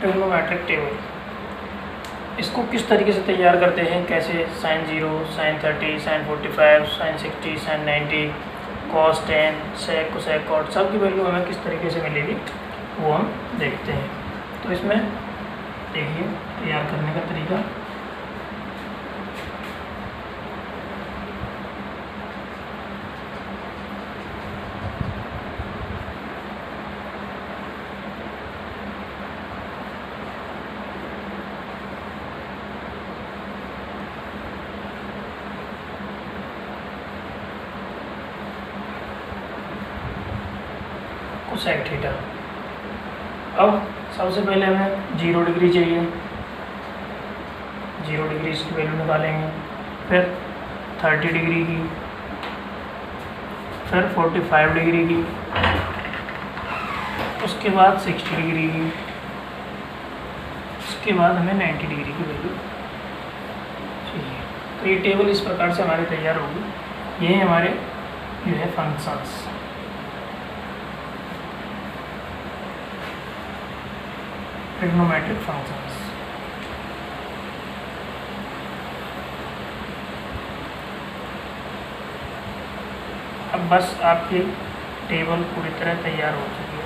Trigonometric table, इसको किस तरीके से तैयार करते हैं, कैसे sin 0, sin 30, sin 45, sin 60, sin 90, cos 10, sec, cosec, cot, सब की वैल्यू हमें किस तरीके से मिलेगी वो हम देखते हैं। तो इसमें देखिए तैयार करने का तरीका। Cosec theta. अब सबसे पहले हमें 0 डिग्री चाहिए, 0 डिग्री इसकी वैल्यू निकालेंगे, फिर 30 डिग्री की, फिर 45 डिग्री की, उसके बाद 60 डिग्री की, उसके बाद हमें 90 डिग्री की वैल्यू चाहिए। तो ये टेबल इस प्रकार से हमारे तैयार होगी। ये हमारे जो है फंक्शंस। Trigonometric functions. अब बस आपकी टेबल पूरी तरह तैयार हो चुकी है।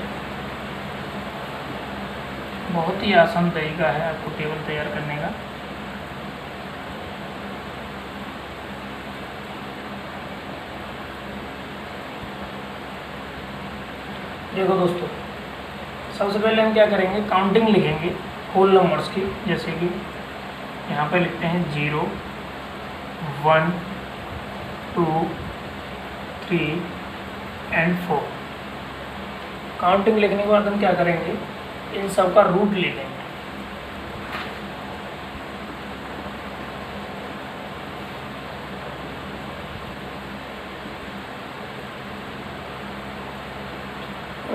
बहुत ही आसान तरीका है आपको टेबल तैयार करने का। देखो दोस्तों, सबसे पहले हम क्या करेंगे, काउंटिंग लिखेंगे होल नंबर्स की। जैसे कि यहाँ पे लिखते हैं 0, 1, 2, 3 एंड 4। काउंटिंग लिखने के बाद हम क्या करेंगे, इन सब का रूट ले लेंगे।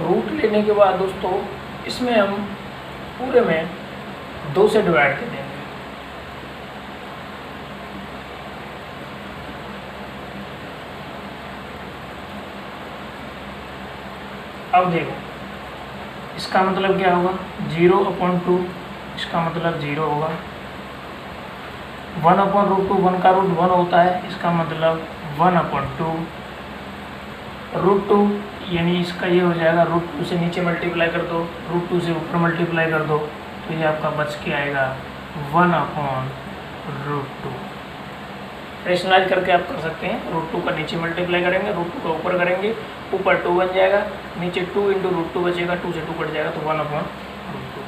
रूट लेने के बाद दोस्तों इसमें हम पूरे में 2 से डिवाइड कर देंगे। अब देखो इसका मतलब क्या होगा, 0/2, इसका मतलब 0 होगा। 1/√2, 1 का रूट 1 होता है, इसका मतलब 1/2 √2, यानी इसका ये हो जाएगा √2 से नीचे मल्टीप्लाई कर दो, √2 से ऊपर मल्टीप्लाई कर दो, तो ये आपका बच के आएगा 1/√2। रेशनलाइज करके आप कर सकते हैं। √2 का नीचे मल्टीप्लाई करेंगे, √2 का ऊपर करेंगे, ऊपर 2 बन जाएगा, नीचे 2 × √2 बचेगा, 2 से 2 कट जाएगा, तो 1/√2।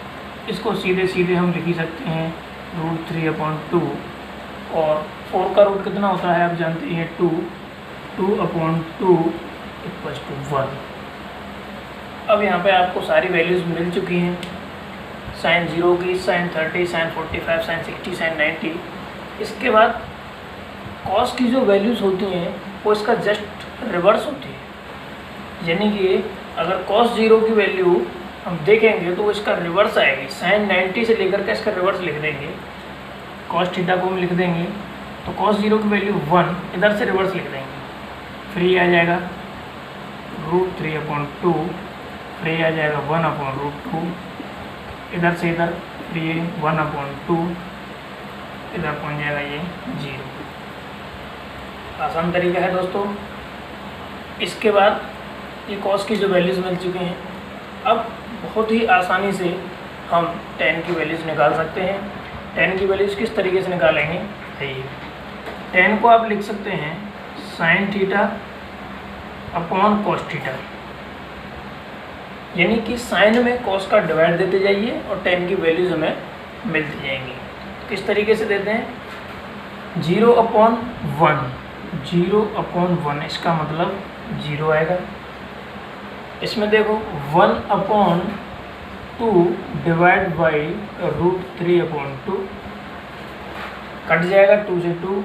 इसको सीधे सीधे हम लिख ही सकते हैं √3/2। और 4 का रूट कितना होता है आप जानते हैं, 2, 2/2 = 1। अब यहाँ पे आपको सारी वैल्यूज़ मिल चुकी हैं, sin 0 की, sin 30, sin 45, sin 60, sin 90। इसके बाद cos की जो वैल्यूज़ होती हैं वो इसका जस्ट रिवर्स होती है। यानी कि अगर cos 0 की वैल्यू हम देखेंगे तो वो इसका रिवर्स आएगी। sin 90 से लेकर के इसका रिवर्स लिख देंगे, cos थीटा को हम लिख देंगे, तो cos 0 की वैल्यू 1, इधर से रिवर्स लिख देंगे, फिर ये आ जाएगा √3/2, फिर ये आ जाएगा 1/√2, इधर से इधर फिर ये 1/2, इधर पहुंच जाएगा ये 0। आसान तरीका है दोस्तों। इसके बाद ये cos की जो वैल्यूज़ मिल चुकी हैं, अब बहुत ही आसानी से हम tan की वैल्यूज़ निकाल सकते हैं। tan की वैल्यूज़ किस तरीके से निकालेंगे, है ये tan को आप लिख सकते हैं sin θ/cos θ, यानी कि साइन में cos का डिवाइड देते जाइए और tan की वैल्यूज़ हमें मिलती जाएंगी। किस तरीके से देते हैं, 0/1, 0/1, इसका मतलब 0 आएगा। इसमें देखो 1/2 डिवाइड बाई √3/2, कट जाएगा, 2 से 2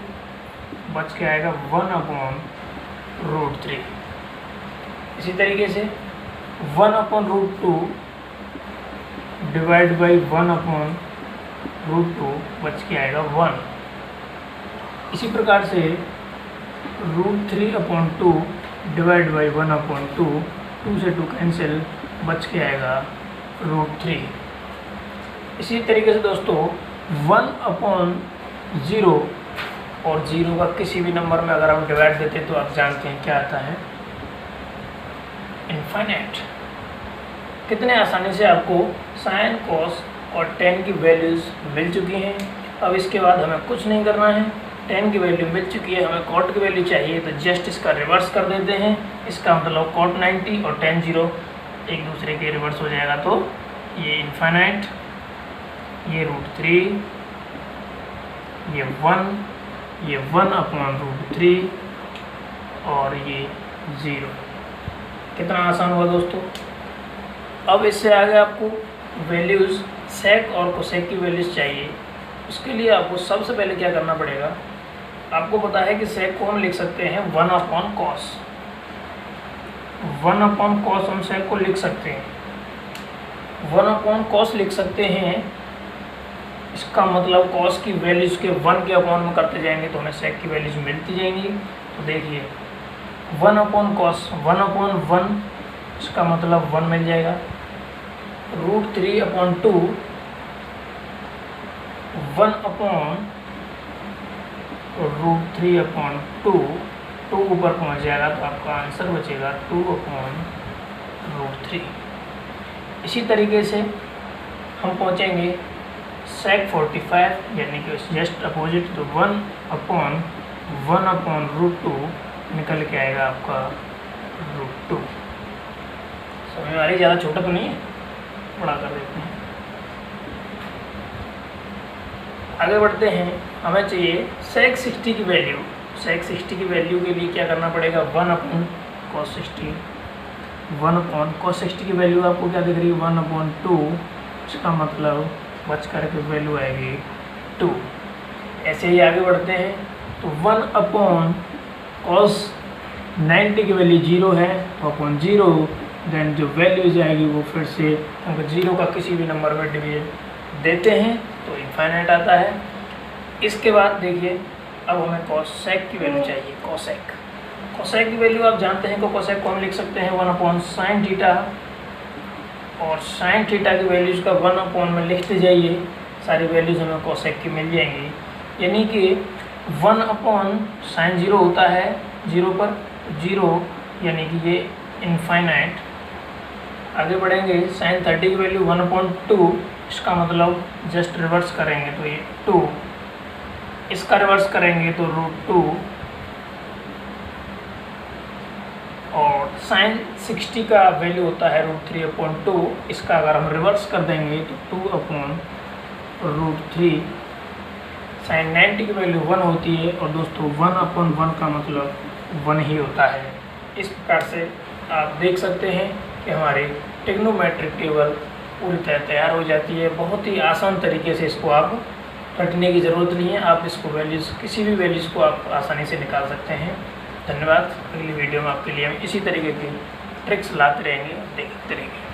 बच के आएगा 1/√3। इसी तरीके से 1/√2 डिवाइड बाई 1/√2 बच के आएगा 1। इसी प्रकार से √3/2 डिवाइड बाई 1/2, 2 से 2 कैंसिल, बच के आएगा √3। इसी तरीके से दोस्तों 1/0 और 0 का किसी भी नंबर में अगर हम डिवाइड देते हैं तो आप जानते हैं क्या आता है, इनफाइनाइट। कितने आसानी से आपको साइन, कॉस और tan की वैल्यूज़ मिल चुकी हैं। अब इसके बाद हमें कुछ नहीं करना है, tan की वैल्यू मिल चुकी है, हमें cot की वैल्यू चाहिए तो जस्ट इसका रिवर्स कर देते हैं। इसका मतलब cot 90 और tan 0 एक दूसरे के रिवर्स हो जाएगा, तो ये इनफाइनाइट, ये √3, ये 1, ये 1/√3 और ये 0। कितना आसान हुआ दोस्तों। अब इससे आगे आपको वैल्यूज़ सेक और कोसेक की वैल्यूज़ चाहिए। उसके लिए आपको सबसे पहले क्या करना पड़ेगा, आपको पता है कि सेक को हम लिख सकते हैं 1/cos। 1/cos हम सेक को लिख सकते हैं, 1/cos लिख सकते हैं। इसका मतलब cos की वैल्यूज़ के 1 के अपॉन में करते जाएंगे तो हमें सेक की वैल्यूज़ मिलती जाएंगी। तो देखिए 1/cos 1/1, इसका मतलब 1 मिल जाएगा। √3/2 1/√3/2, 2 ऊपर पहुंच जाएगा तो आपका आंसर बचेगा 2/√3। इसी तरीके से हम पहुंचेंगे sec 45 यानी कि जस्ट अपोजिट, तो 1/1/√2 निकल के आएगा आपका √2। समझ में आ रही, ज़्यादा छोटा तो नहीं है, बड़ा कर देते हैं। आगे बढ़ते हैं, हमें चाहिए sec 60 की वैल्यू। sec 60 की वैल्यू के लिए क्या करना पड़ेगा, 1/cos 60। 1/cos 60 की वैल्यू आपको क्या दिख रही है, 1/2। इसका मतलब बच करके वैल्यू आएगी 2। ऐसे ही आगे बढ़ते हैं, तो 1/cos 90 की वैल्यू 0 है, तो अपॉन 0 देन जो वैल्यू जाएगी वो फिर से अगर 0 का किसी भी नंबर में डिवीजन देते हैं तो इनफाइनाइट आता है। इसके बाद देखिए अब हमें कोसेक की वैल्यू चाहिए। कोसेक की वैल्यू आप जानते हैं कि कोसेक को हम लिख सकते हैं 1/sin थीटा, और sin थीटा की वैल्यूज़ का 1/, में लिखते जाइए, सारी वैल्यूज़ हमें कोसेक की मिल जाएंगी। यानी कि 1/sin 0 होता है 0 पर, 0 यानी कि ये इनफाइनाइट। आगे बढ़ेंगे, sin 30 की वैल्यू 1/2, इसका मतलब जस्ट रिवर्स करेंगे तो ये 2, इसका रिवर्स करेंगे तो √2, और sin 60 का वैल्यू होता है √3/2, इसका अगर हम रिवर्स कर देंगे तो 2/√3। sin 90 की वैल्यू 1 होती है, और दोस्तों 1/1 का मतलब 1 ही होता है। इस प्रकार से आप देख सकते हैं कि हमारी ट्रिग्नोमेट्रिक टेबल पूरी तरह तैयार हो जाती है। बहुत ही आसान तरीके से इसको आप रटने की ज़रूरत नहीं है, आप इसको वैल्यूज़, किसी भी वैल्यूज़ को आप आसानी से निकाल सकते हैं। धन्यवाद। अगली वीडियो में आपके लिए हम इसी तरीके की ट्रिक्स लाते रहेंगे, देखते रहेंगे।